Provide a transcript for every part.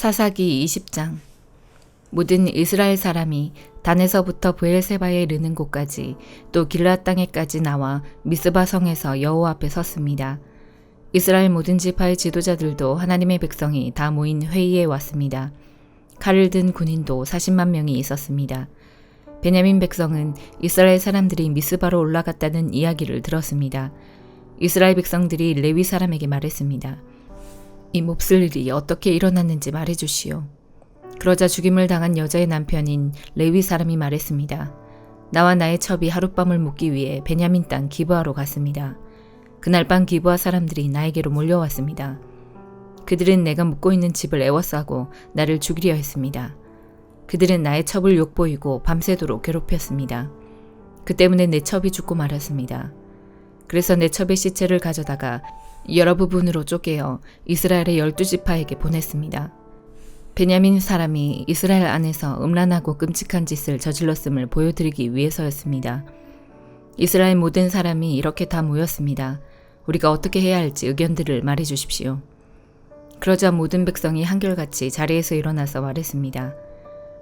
사사기 20장. 모든 이스라엘 사람이 단에서부터 브엘세바에 이르는 곳까지 또 길앗 땅에까지 나와 미스바 성에서 여호와 앞에 섰습니다. 이스라엘 모든 지파의 지도자들도 하나님의 백성이 다 모인 회의에 왔습니다. 칼을 든 군인도 40만 명이 있었습니다. 베냐민 백성은 이스라엘 사람들이 미스바로 올라갔다는 이야기를 들었습니다. 이스라엘 백성들이 레위 사람에게 말했습니다. 이 몹쓸 일이 어떻게 일어났는지 말해주시오. 그러자 죽임을 당한 여자의 남편인 레위 사람이 말했습니다. 나와 나의 첩이 하룻밤을 묵기 위해 베냐민 땅 기브아로 갔습니다. 그날 밤 기브아 사람들이 나에게로 몰려왔습니다. 그들은 내가 묵고 있는 집을 에워싸고 나를 죽이려 했습니다. 그들은 나의 첩을 욕보이고 밤새도록 괴롭혔습니다. 그 때문에 내 첩이 죽고 말았습니다. 그래서 내 첩의 시체를 가져다가 여러 부분으로 쪼개어 이스라엘의 12지파에게 보냈습니다. 베냐민 사람이 이스라엘 안에서 음란하고 끔찍한 짓을 저질렀음을 보여드리기 위해서였습니다. 이스라엘 모든 사람이 이렇게 다 모였습니다. 우리가 어떻게 해야 할지 의견들을 말해주십시오. 그러자 모든 백성이 한결같이 자리에서 일어나서 말했습니다.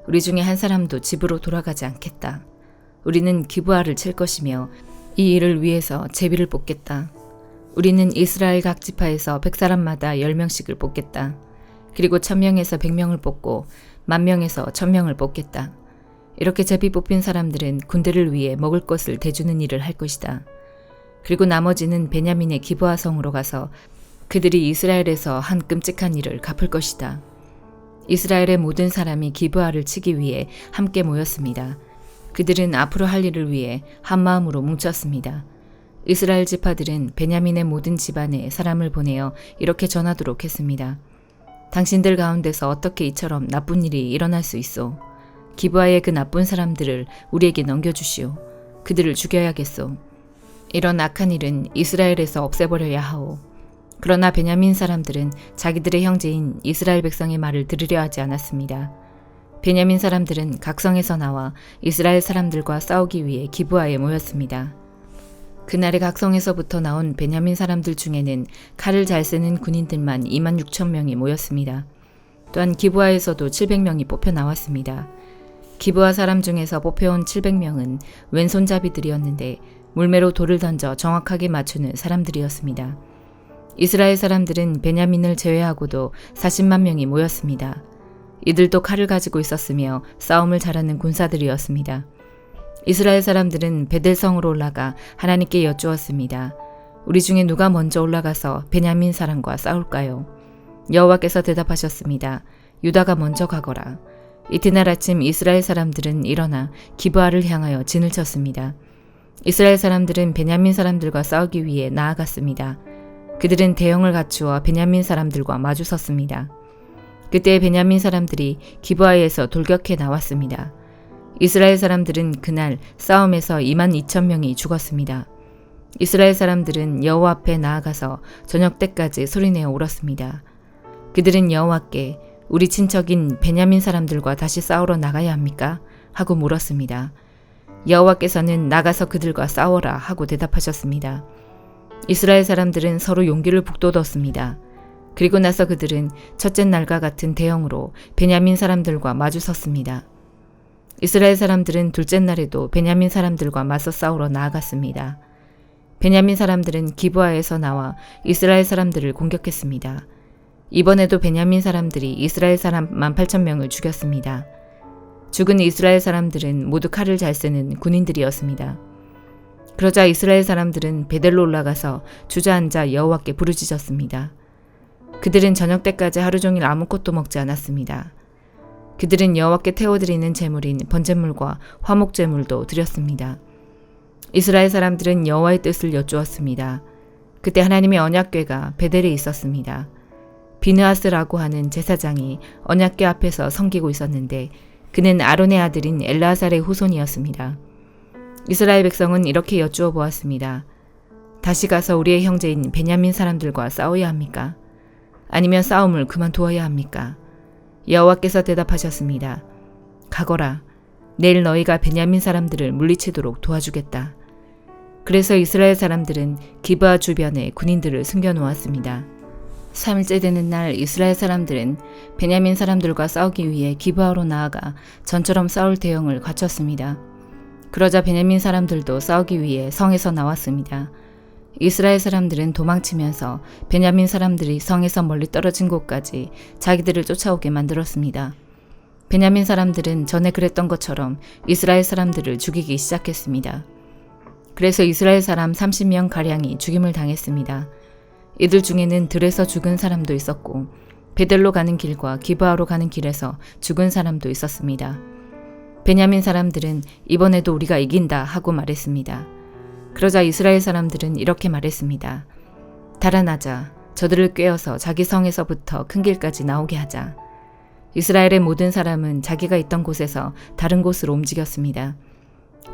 우리 중에 한 사람도 집으로 돌아가지 않겠다. 우리는 기브아를 칠 것이며 이 일을 위해서 제비를 뽑겠다. 우리는 이스라엘 각 지파에서 100사람마다 10명씩을 뽑겠다. 그리고 1000명에서 100명을 뽑고 10,000명에서 1000명을 뽑겠다. 이렇게 제비 뽑힌 사람들은 군대를 위해 먹을 것을 대주는 일을 할 것이다. 그리고 나머지는 베냐민의 기브아 성으로 가서 그들이 이스라엘에서 한 끔찍한 일을 갚을 것이다. 이스라엘의 모든 사람이 기브아를 치기 위해 함께 모였습니다. 그들은 앞으로 할 일을 위해 한마음으로 뭉쳤습니다. 이스라엘 지파들은 베냐민의 모든 집안에 사람을 보내어 이렇게 전하도록 했습니다. 당신들 가운데서 어떻게 이처럼 나쁜 일이 일어날 수 있소? 기브아의 그 나쁜 사람들을 우리에게 넘겨주시오. 그들을 죽여야겠소. 이런 악한 일은 이스라엘에서 없애버려야 하오. 그러나 베냐민 사람들은 자기들의 형제인 이스라엘 백성의 말을 들으려 하지 않았습니다. 베냐민 사람들은 각성에서 나와 이스라엘 사람들과 싸우기 위해 기브아에 모였습니다. 그날의 각성에서부터 나온 베냐민 사람들 중에는 칼을 잘 쓰는 군인들만 26,000명이 모였습니다. 또한 기브아에서도 700명이 뽑혀 나왔습니다. 기브아 사람 중에서 뽑혀온 700명은 왼손잡이들이었는데 물매로 돌을 던져 정확하게 맞추는 사람들이었습니다. 이스라엘 사람들은 베냐민을 제외하고도 40만 명이 모였습니다. 이들도 칼을 가지고 있었으며 싸움을 잘하는 군사들이었습니다. 이스라엘 사람들은 베델성으로 올라가 하나님께 여쭈었습니다. 우리 중에 누가 먼저 올라가서 베냐민 사람과 싸울까요? 여호와께서 대답하셨습니다. 유다가 먼저 가거라. 이튿날 아침 이스라엘 사람들은 일어나 기브아를 향하여 진을 쳤습니다. 이스라엘 사람들은 베냐민 사람들과 싸우기 위해 나아갔습니다. 그들은 대형을 갖추어 베냐민 사람들과 마주 섰습니다. 그때 베냐민 사람들이 기브아에서 돌격해 나왔습니다. 이스라엘 사람들은 그날 싸움에서 22,000명이 죽었습니다. 이스라엘 사람들은 여호와 앞에 나아가서 저녁 때까지 소리내어 울었습니다. 그들은 여호와께 우리 친척인 베냐민 사람들과 다시 싸우러 나가야 합니까? 하고 물었습니다. 여호와께서는 나가서 그들과 싸워라 하고 대답하셨습니다. 이스라엘 사람들은 서로 용기를 북돋웠습니다. 그리고 나서 그들은 첫째 날과 같은 대형으로 베냐민 사람들과 마주 섰습니다. 이스라엘 사람들은 둘째 날에도 베냐민 사람들과 맞서 싸우러 나아갔습니다. 베냐민 사람들은 기브아에서 나와 이스라엘 사람들을 공격했습니다. 이번에도 베냐민 사람들이 이스라엘 사람 18,000명을 죽였습니다. 죽은 이스라엘 사람들은 모두 칼을 잘 쓰는 군인들이었습니다. 그러자 이스라엘 사람들은 베델로 올라가서 주저앉아 여호와께 부르짖었습니다. 그들은 저녁 때까지 하루 종일 아무것도 먹지 않았습니다. 그들은 여호와께 태워드리는 제물인 번제물과 화목제물도 드렸습니다. 이스라엘 사람들은 여호와의 뜻을 여쭈었습니다. 그때 하나님의 언약궤가 베델에 있었습니다. 비느하스라고 하는 제사장이 언약궤 앞에서 섬기고 있었는데 그는 아론의 아들인 엘르아살의 후손이었습니다. 이스라엘 백성은 이렇게 여쭈어 보았습니다. 다시 가서 우리의 형제인 베냐민 사람들과 싸워야 합니까? 아니면 싸움을 그만두어야 합니까? 여호와께서 대답하셨습니다. 가거라. 내일 너희가 베냐민 사람들을 물리치도록 도와주겠다. 그래서 이스라엘 사람들은 기브아 주변에 군인들을 숨겨놓았습니다. 3일째 되는 날 이스라엘 사람들은 베냐민 사람들과 싸우기 위해 기브아로 나아가 전처럼 싸울 대형을 갖췄습니다. 그러자 베냐민 사람들도 싸우기 위해 성에서 나왔습니다. 이스라엘 사람들은 도망치면서 베냐민 사람들이 성에서 멀리 떨어진 곳까지 자기들을 쫓아오게 만들었습니다. 베냐민 사람들은 전에 그랬던 것처럼 이스라엘 사람들을 죽이기 시작했습니다. 그래서 이스라엘 사람 30명 가량이 죽임을 당했습니다. 이들 중에는 들에서 죽은 사람도 있었고 베델로 가는 길과 기브아로 가는 길에서 죽은 사람도 있었습니다. 베냐민 사람들은 이번에도 우리가 이긴다 하고 말했습니다. 그러자 이스라엘 사람들은 이렇게 말했습니다. 달아나자. 저들을 꿰어서 자기 성에서부터 큰 길까지 나오게 하자. 이스라엘의 모든 사람은 자기가 있던 곳에서 다른 곳으로 움직였습니다.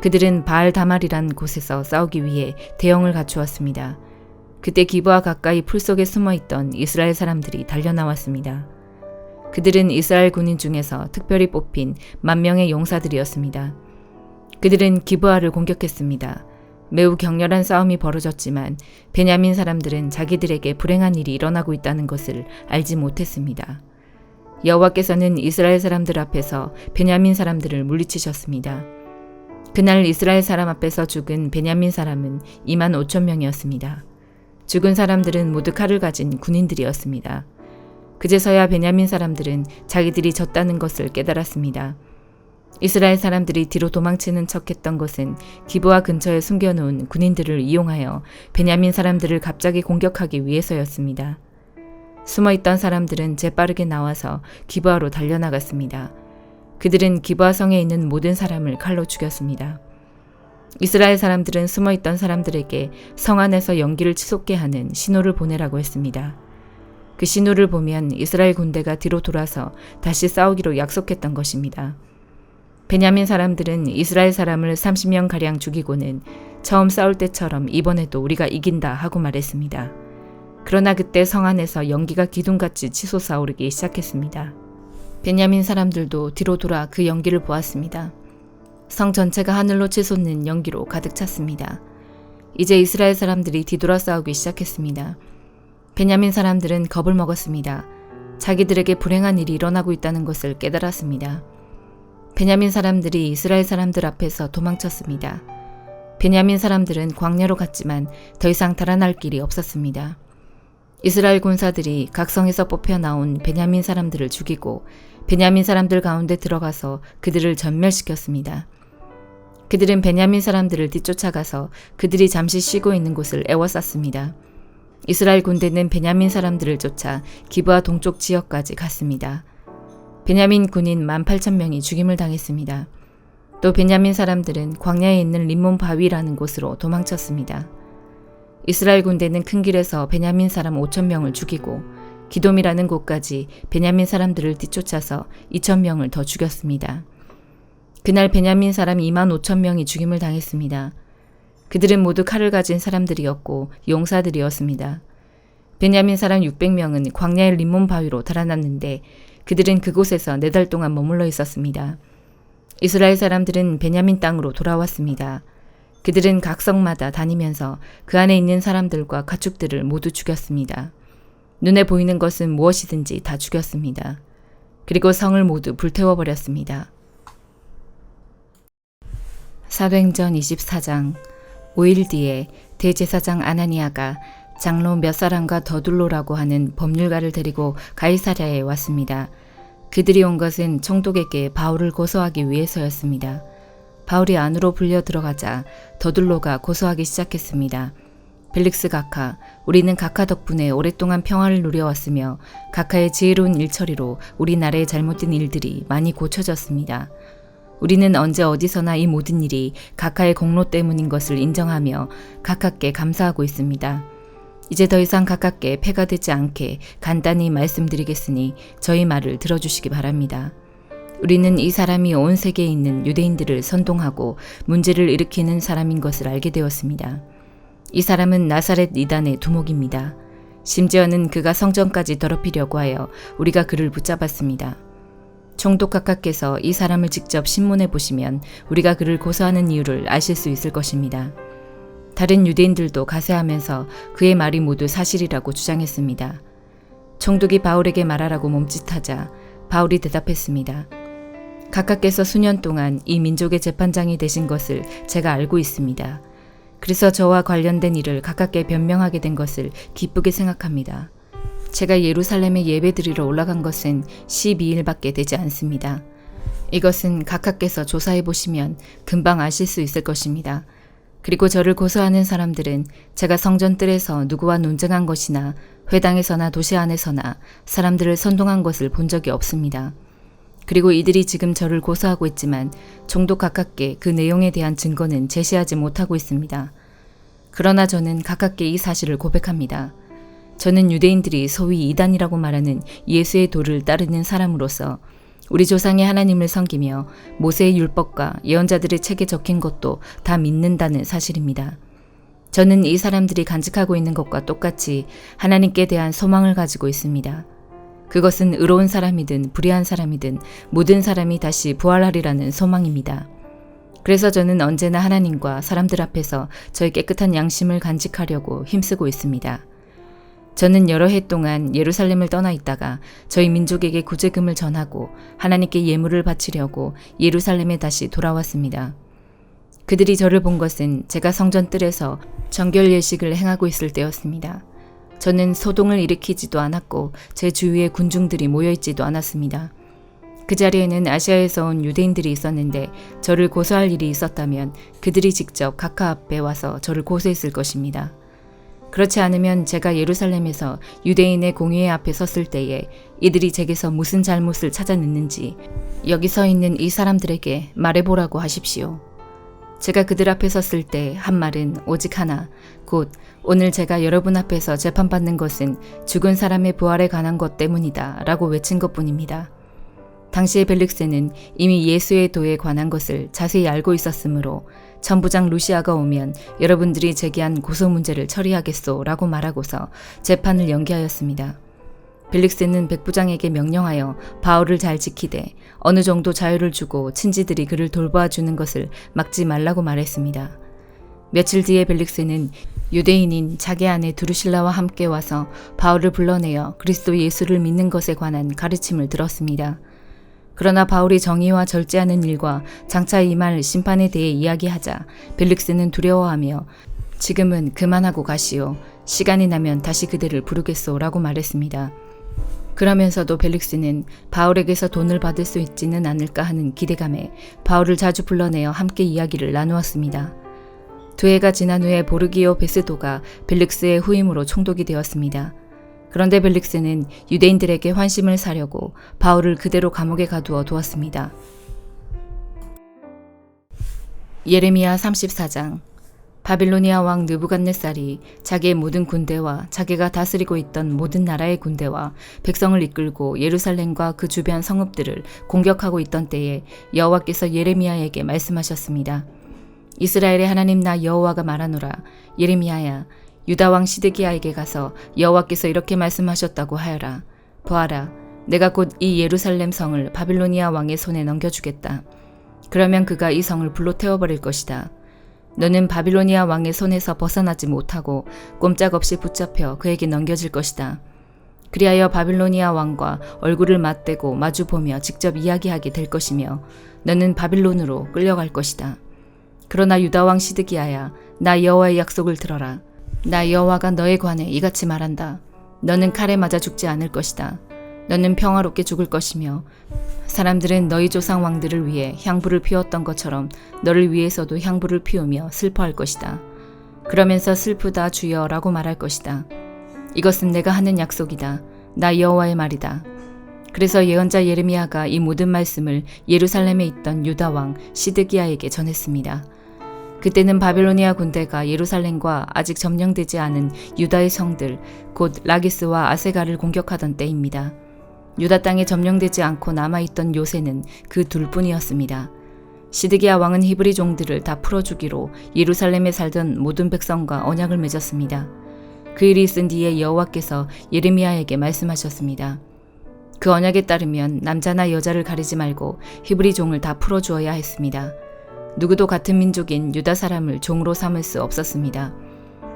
그들은 바알 다말이란 곳에서 싸우기 위해 대형을 갖추었습니다. 그때 기브아 가까이 풀 속에 숨어있던 이스라엘 사람들이 달려나왔습니다. 그들은 이스라엘 군인 중에서 특별히 뽑힌 10,000명의 용사들이었습니다. 그들은 기브아를 공격했습니다. 매우 격렬한 싸움이 벌어졌지만 베냐민 사람들은 자기들에게 불행한 일이 일어나고 있다는 것을 알지 못했습니다. 여호와께서는 이스라엘 사람들 앞에서 베냐민 사람들을 물리치셨습니다. 그날 이스라엘 사람 앞에서 죽은 베냐민 사람은 25,000명이었습니다. 죽은 사람들은 모두 칼을 가진 군인들이었습니다. 그제서야 베냐민 사람들은 자기들이 졌다는 것을 깨달았습니다. 이스라엘 사람들이 뒤로 도망치는 척했던 것은 기브아 근처에 숨겨놓은 군인들을 이용하여 베냐민 사람들을 갑자기 공격하기 위해서였습니다. 숨어있던 사람들은 재빠르게 나와서 기브아로 달려나갔습니다. 그들은 기브아 성에 있는 모든 사람을 칼로 죽였습니다. 이스라엘 사람들은 숨어있던 사람들에게 성 안에서 연기를 치솟게 하는 신호를 보내라고 했습니다. 그 신호를 보면 이스라엘 군대가 뒤로 돌아서 다시 싸우기로 약속했던 것입니다. 베냐민 사람들은 이스라엘 사람을 30명가량 죽이고는 처음 싸울 때처럼 이번에도 우리가 이긴다 하고 말했습니다. 그러나 그때 성 안에서 연기가 기둥같이 치솟아 오르기 시작했습니다. 베냐민 사람들도 뒤로 돌아 그 연기를 보았습니다. 성 전체가 하늘로 치솟는 연기로 가득 찼습니다. 이제 이스라엘 사람들이 뒤돌아 싸우기 시작했습니다. 베냐민 사람들은 겁을 먹었습니다. 자기들에게 불행한 일이 일어나고 있다는 것을 깨달았습니다. 베냐민 사람들이 이스라엘 사람들 앞에서 도망쳤습니다. 베냐민 사람들은 광야로 갔지만 더 이상 달아날 길이 없었습니다. 이스라엘 군사들이 각 성에서 뽑혀 나온 베냐민 사람들을 죽이고 베냐민 사람들 가운데 들어가서 그들을 전멸시켰습니다. 그들은 베냐민 사람들을 뒤쫓아가서 그들이 잠시 쉬고 있는 곳을 에워쌌습니다. 이스라엘 군대는 베냐민 사람들을 쫓아 기브아 동쪽 지역까지 갔습니다. 베냐민 군인 18,000명이 죽임을 당했습니다. 또 베냐민 사람들은 광야에 있는 림몬 바위라는 곳으로 도망쳤습니다. 이스라엘 군대는 큰 길에서 베냐민 사람 5,000명을 죽이고 기돔이라는 곳까지 베냐민 사람들을 뒤쫓아서 2,000명을 더 죽였습니다. 그날 베냐민 사람 25,000명이 죽임을 당했습니다. 그들은 모두 칼을 가진 사람들이었고 용사들이었습니다. 베냐민 사람 600명은 광야의 림몬 바위로 달아났는데 그들은 그곳에서 4달 동안 머물러 있었습니다. 이스라엘 사람들은 베냐민 땅으로 돌아왔습니다. 그들은 각 성마다 다니면서 그 안에 있는 사람들과 가축들을 모두 죽였습니다. 눈에 보이는 것은 무엇이든지 다 죽였습니다. 그리고 성을 모두 불태워버렸습니다. 사도행전 24장 5일 뒤에 대제사장 아나니아가 장로 몇 사람과 더둘로라고 하는 법률가를 데리고 가이사랴에 왔습니다. 그들이 온 것은 총독에게 바울을 고소하기 위해서였습니다. 바울이 안으로 불려 들어가자 더둘로가 고소하기 시작했습니다. 벨릭스 각하, 우리는 각하 덕분에 오랫동안 평화를 누려왔으며 각하의 지혜로운 일처리로 우리나라의 잘못된 일들이 많이 고쳐졌습니다. 우리는 언제 어디서나 이 모든 일이 각하의 공로 때문인 것을 인정하며 각하께 감사하고 있습니다. 이제 더 이상 각하께 폐가 되지 않게 간단히 말씀드리겠으니 저희 말을 들어주시기 바랍니다. 우리는 이 사람이 온 세계에 있는 유대인들을 선동하고 문제를 일으키는 사람인 것을 알게 되었습니다. 이 사람은 나사렛 이단의 두목입니다. 심지어는 그가 성전까지 더럽히려고 하여 우리가 그를 붙잡았습니다. 총독 각하께서 이 사람을 직접 신문해 보시면 우리가 그를 고소하는 이유를 아실 수 있을 것입니다. 다른 유대인들도 가세하면서 그의 말이 모두 사실이라고 주장했습니다. 총독이 바울에게 말하라고 몸짓하자 바울이 대답했습니다. 각하께서 수년 동안 이 민족의 재판장이 되신 것을 제가 알고 있습니다. 그래서 저와 관련된 일을 각하께 변명하게 된 것을 기쁘게 생각합니다. 제가 예루살렘에 예배드리러 올라간 것은 12일밖에 되지 않습니다. 이것은 각하께서 조사해 보시면 금방 아실 수 있을 것입니다. 그리고 저를 고소하는 사람들은 제가 성전뜰에서 누구와 논쟁한 것이나 회당에서나 도시 안에서나 사람들을 선동한 것을 본 적이 없습니다. 그리고 이들이 지금 저를 고소하고 있지만 총독 각하께 그 내용에 대한 증거는 제시하지 못하고 있습니다. 그러나 저는 각하께 이 사실을 고백합니다. 저는 유대인들이 소위 이단이라고 말하는 예수의 도를 따르는 사람으로서 우리 조상의 하나님을 섬기며 모세의 율법과 예언자들의 책에 적힌 것도 다 믿는다는 사실입니다. 저는 이 사람들이 간직하고 있는 것과 똑같이 하나님께 대한 소망을 가지고 있습니다. 그것은 의로운 사람이든 불의한 사람이든 모든 사람이 다시 부활하리라는 소망입니다. 그래서 저는 언제나 하나님과 사람들 앞에서 저의 깨끗한 양심을 간직하려고 힘쓰고 있습니다. 저는 여러 해 동안 예루살렘을 떠나 있다가 저희 민족에게 구제금을 전하고 하나님께 예물을 바치려고 예루살렘에 다시 돌아왔습니다. 그들이 저를 본 것은 제가 성전 뜰에서 정결 예식을 행하고 있을 때였습니다. 저는 소동을 일으키지도 않았고 제 주위에 군중들이 모여있지도 않았습니다. 그 자리에는 아시아에서 온 유대인들이 있었는데 저를 고소할 일이 있었다면 그들이 직접 각하 앞에 와서 저를 고소했을 것입니다. 그렇지 않으면 제가 예루살렘에서 유대인의 공의회 앞에 섰을 때에 이들이 제게서 무슨 잘못을 찾아냈는지 여기 서 있는 이 사람들에게 말해보라고 하십시오. 제가 그들 앞에 섰을 때 한 말은 오직 하나, 곧 오늘 제가 여러분 앞에서 재판받는 것은 죽은 사람의 부활에 관한 것 때문이다 라고 외친 것뿐입니다. 당시의 벨릭스는 이미 예수의 도에 관한 것을 자세히 알고 있었으므로 천부장 루시아가 오면 여러분들이 제기한 고소 문제를 처리하겠소 라고 말하고서 재판을 연기하였습니다. 벨릭스는 백부장에게 명령하여 바울을 잘 지키되 어느 정도 자유를 주고 친지들이 그를 돌봐주는 것을 막지 말라고 말했습니다. 며칠 뒤에 벨릭스는 유대인인 자기 아내 두루실라와 함께 와서 바울을 불러내어 그리스도 예수를 믿는 것에 관한 가르침을 들었습니다. 그러나 바울이 정의와 절제하는 일과 장차 임할 심판에 대해 이야기하자 벨릭스는 두려워하며 지금은 그만하고 가시오. 시간이 나면 다시 그들을 부르겠소 라고 말했습니다. 그러면서도 벨릭스는 바울에게서 돈을 받을 수 있지는 않을까 하는 기대감에 바울을 자주 불러내어 함께 이야기를 나누었습니다. 2해가 지난 후에 보르기오 베스도가 벨릭스의 후임으로 총독이 되었습니다. 그런데 벨릭스는 유대인들에게 환심을 사려고 바울을 그대로 감옥에 가두어 두었습니다. 예레미야 34장. 바빌로니아 왕 느부갓네살이 자기의 모든 군대와 자기가 다스리고 있던 모든 나라의 군대와 백성을 이끌고 예루살렘과 그 주변 성읍들을 공격하고 있던 때에 여호와께서 예레미야에게 말씀하셨습니다. 이스라엘의 하나님 나 여호와가 말하노라. 예레미야야, 유다 왕 시드기야에게 가서 여호와께서 이렇게 말씀하셨다고 하여라. 보아라, 내가 곧 이 예루살렘 성을 바빌로니아 왕의 손에 넘겨주겠다. 그러면 그가 이 성을 불로 태워버릴 것이다. 너는 바빌로니아 왕의 손에서 벗어나지 못하고 꼼짝없이 붙잡혀 그에게 넘겨질 것이다. 그리하여 바빌로니아 왕과 얼굴을 맞대고 마주보며 직접 이야기하게 될 것이며 너는 바빌론으로 끌려갈 것이다. 그러나 유다 왕 시드기야야, 나 여호와의 약속을 들어라. 나 여호와가 너에 관해 이같이 말한다. 너는 칼에 맞아 죽지 않을 것이다. 너는 평화롭게 죽을 것이며 사람들은 너희 조상 왕들을 위해 향불을 피웠던 것처럼 너를 위해서도 향불을 피우며 슬퍼할 것이다. 그러면서 슬프다 주여 라고 말할 것이다. 이것은 내가 하는 약속이다. 나 여호와의 말이다. 그래서 예언자 예레미야가 이 모든 말씀을 예루살렘에 있던 유다 왕 시드기야에게 전했습니다. 그때는 바빌로니아 군대가 예루살렘과 아직 점령되지 않은 유다의 성들 곧 라기스와 아세가를 공격하던 때입니다. 유다 땅에 점령되지 않고 남아있던 요새는 그 둘뿐이었습니다. 시드기야 왕은 히브리 종들을 다 풀어주기로 예루살렘에 살던 모든 백성과 언약을 맺었습니다. 그 일이 있은 뒤에 여호와께서 예레미야에게 말씀하셨습니다. 그 언약에 따르면 남자나 여자를 가리지 말고 히브리 종을 다 풀어주어야 했습니다. 누구도 같은 민족인 유다 사람을 종으로 삼을 수 없었습니다.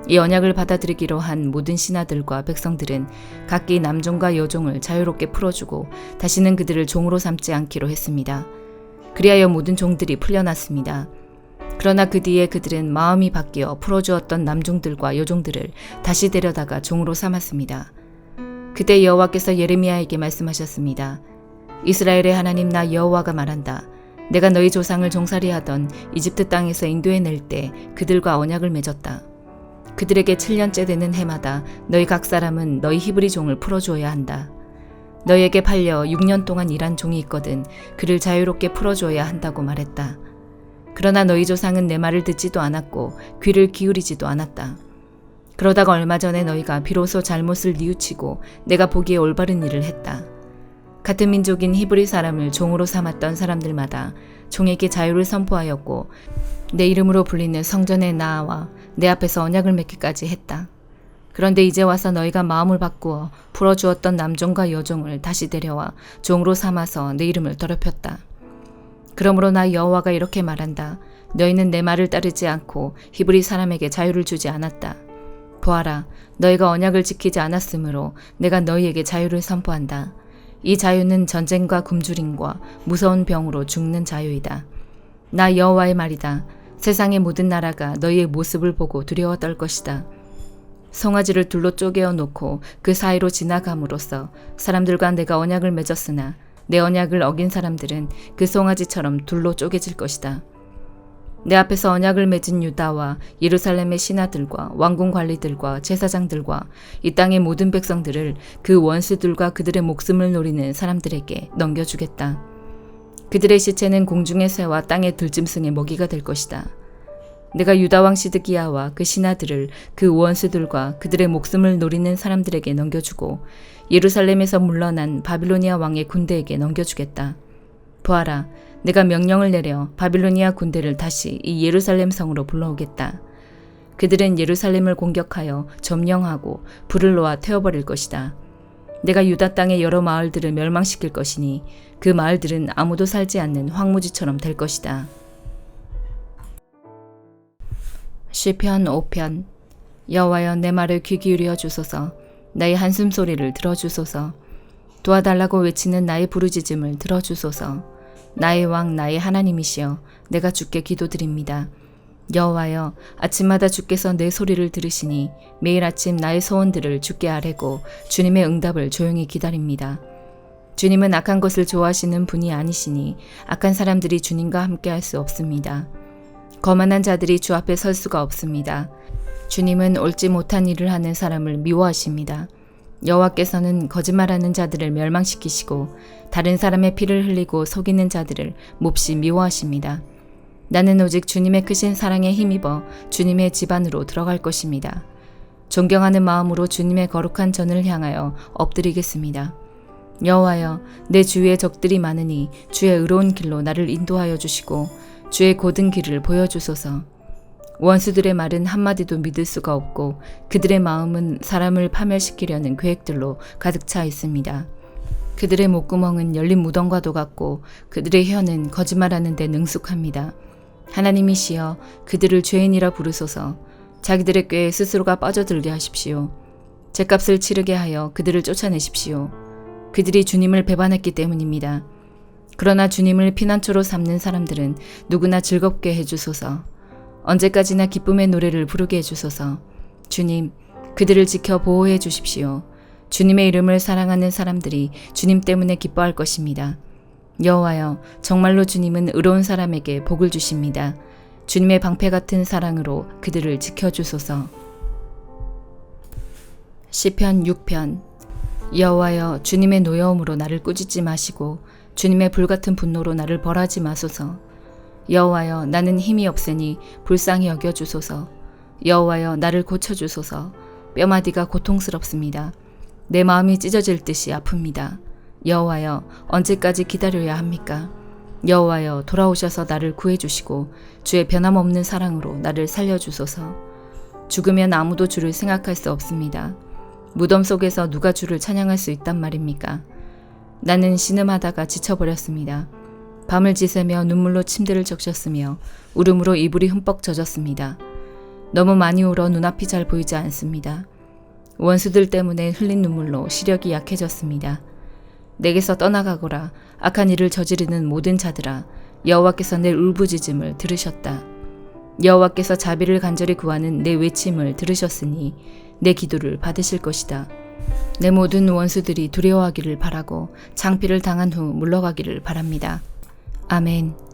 이 언약을 받아들이기로 한 모든 신하들과 백성들은 각기 남종과 여종을 자유롭게 풀어주고 다시는 그들을 종으로 삼지 않기로 했습니다. 그리하여 모든 종들이 풀려났습니다. 그러나 그 뒤에 그들은 마음이 바뀌어 풀어주었던 남종들과 여종들을 다시 데려다가 종으로 삼았습니다. 그때 여호와께서 예레미야에게 말씀하셨습니다. 이스라엘의 하나님 나 여호와가 말한다. 내가 너희 조상을 종살이하던 이집트 땅에서 인도해낼 때 그들과 언약을 맺었다. 그들에게 7년째 되는 해마다 너희 각 사람은 너희 히브리 종을 풀어주어야 한다. 너희에게 팔려 6년 동안 일한 종이 있거든 그를 자유롭게 풀어주어야 한다고 말했다. 그러나 너희 조상은 내 말을 듣지도 않았고 귀를 기울이지도 않았다. 그러다가 얼마 전에 너희가 비로소 잘못을 뉘우치고 내가 보기에 올바른 일을 했다. 같은 민족인 히브리 사람을 종으로 삼았던 사람들마다 종에게 자유를 선포하였고 내 이름으로 불리는 성전에 나아와 내 앞에서 언약을 맺기까지 했다. 그런데 이제 와서 너희가 마음을 바꾸어 풀어주었던 남종과 여종을 다시 데려와 종으로 삼아서 내 이름을 더럽혔다. 그러므로 나 여호와가 이렇게 말한다. 너희는 내 말을 따르지 않고 히브리 사람에게 자유를 주지 않았다. 보아라, 너희가 언약을 지키지 않았으므로 내가 너희에게 자유를 선포한다. 이 자유는 전쟁과 굶주림과 무서운 병으로 죽는 자유이다. 나 여호와의 말이다. 세상의 모든 나라가 너희의 모습을 보고 두려워 떨 것이다. 송아지를 둘로 쪼개어 놓고 그 사이로 지나감으로써 사람들과 내가 언약을 맺었으나 내 언약을 어긴 사람들은 그 송아지처럼 둘로 쪼개질 것이다. 내 앞에서 언약을 맺은 유다와 예루살렘의 신하들과 왕궁 관리들과 제사장들과 이 땅의 모든 백성들을 그 원수들과 그들의 목숨을 노리는 사람들에게 넘겨주겠다. 그들의 시체는 공중의 새와 땅의 들짐승의 먹이가 될 것이다. 내가 유다 왕 시드기야와 그 신하들을 그 원수들과 그들의 목숨을 노리는 사람들에게 넘겨주고 예루살렘에서 물러난 바빌로니아 왕의 군대에게 넘겨주겠다. 보아라, 내가 명령을 내려 바빌로니아 군대를 다시 이 예루살렘 성으로 불러오겠다. 그들은 예루살렘을 공격하여 점령하고 불을 놓아 태워버릴 것이다. 내가 유다 땅의 여러 마을들을 멸망시킬 것이니 그 마을들은 아무도 살지 않는 황무지처럼 될 것이다. 시편 5편. 여호와여 내 말을 귀 기울여 주소서. 나의 한숨 소리를 들어주소서. 도와달라고 외치는 나의 부르짖음을 들어주소서. 나의 왕 나의 하나님이시여 내가 주께 기도드립니다. 여호와여 아침마다 주께서 내 소리를 들으시니 매일 아침 나의 소원들을 주께 아뢰고 주님의 응답을 조용히 기다립니다. 주님은 악한 것을 좋아하시는 분이 아니시니 악한 사람들이 주님과 함께 할 수 없습니다. 거만한 자들이 주 앞에 설 수가 없습니다. 주님은 옳지 못한 일을 하는 사람을 미워하십니다. 여호와께서는 거짓말하는 자들을 멸망시키시고 다른 사람의 피를 흘리고 속이는 자들을 몹시 미워하십니다. 나는 오직 주님의 크신 사랑에 힘입어 주님의 집 안으로 들어갈 것입니다. 존경하는 마음으로 주님의 거룩한 전을 향하여 엎드리겠습니다. 여호와여 내 주위에 적들이 많으니 주의 의로운 길로 나를 인도하여 주시고 주의 곧은 길을 보여주소서. 원수들의 말은 한마디도 믿을 수가 없고 그들의 마음은 사람을 파멸시키려는 계획들로 가득 차 있습니다. 그들의 목구멍은 열린 무덤과도 같고 그들의 혀는 거짓말하는 데 능숙합니다. 하나님이시여 그들을 죄인이라 부르소서. 자기들의 꾀에 스스로가 빠져들게 하십시오. 죗값을 치르게 하여 그들을 쫓아내십시오. 그들이 주님을 배반했기 때문입니다. 그러나 주님을 피난처로 삼는 사람들은 누구나 즐겁게 해주소서. 언제까지나 기쁨의 노래를 부르게 해주소서. 주님, 그들을 지켜 보호해 주십시오. 주님의 이름을 사랑하는 사람들이 주님 때문에 기뻐할 것입니다. 여호와여, 정말로 주님은 의로운 사람에게 복을 주십니다. 주님의 방패 같은 사랑으로 그들을 지켜주소서. 시편 6편. 여호와여, 주님의 노여움으로 나를 꾸짖지 마시고 주님의 불같은 분노로 나를 벌하지 마소서. 여호와여, 나는 힘이 없으니 불쌍히 여겨주소서. 여호와여, 나를 고쳐주소서. 뼈마디가 고통스럽습니다. 내 마음이 찢어질 듯이 아픕니다. 여호와여, 언제까지 기다려야 합니까? 여호와여, 돌아오셔서 나를 구해주시고 주의 변함없는 사랑으로 나를 살려주소서. 죽으면 아무도 주를 생각할 수 없습니다. 무덤 속에서 누가 주를 찬양할 수 있단 말입니까? 나는 신음하다가 지쳐버렸습니다. 밤을 지새며 눈물로 침대를 적셨으며 울음으로 이불이 흠뻑 젖었습니다. 너무 많이 울어 눈앞이 잘 보이지 않습니다. 원수들 때문에 흘린 눈물로 시력이 약해졌습니다. 내게서 떠나가거라. 악한 일을 저지르는 모든 자들아, 여호와께서 내 울부짖음을 들으셨다. 여호와께서 자비를 간절히 구하는 내 외침을 들으셨으니 내 기도를 받으실 것이다. 내 모든 원수들이 두려워하기를 바라고 창피를 당한 후 물러가기를 바랍니다. 아멘.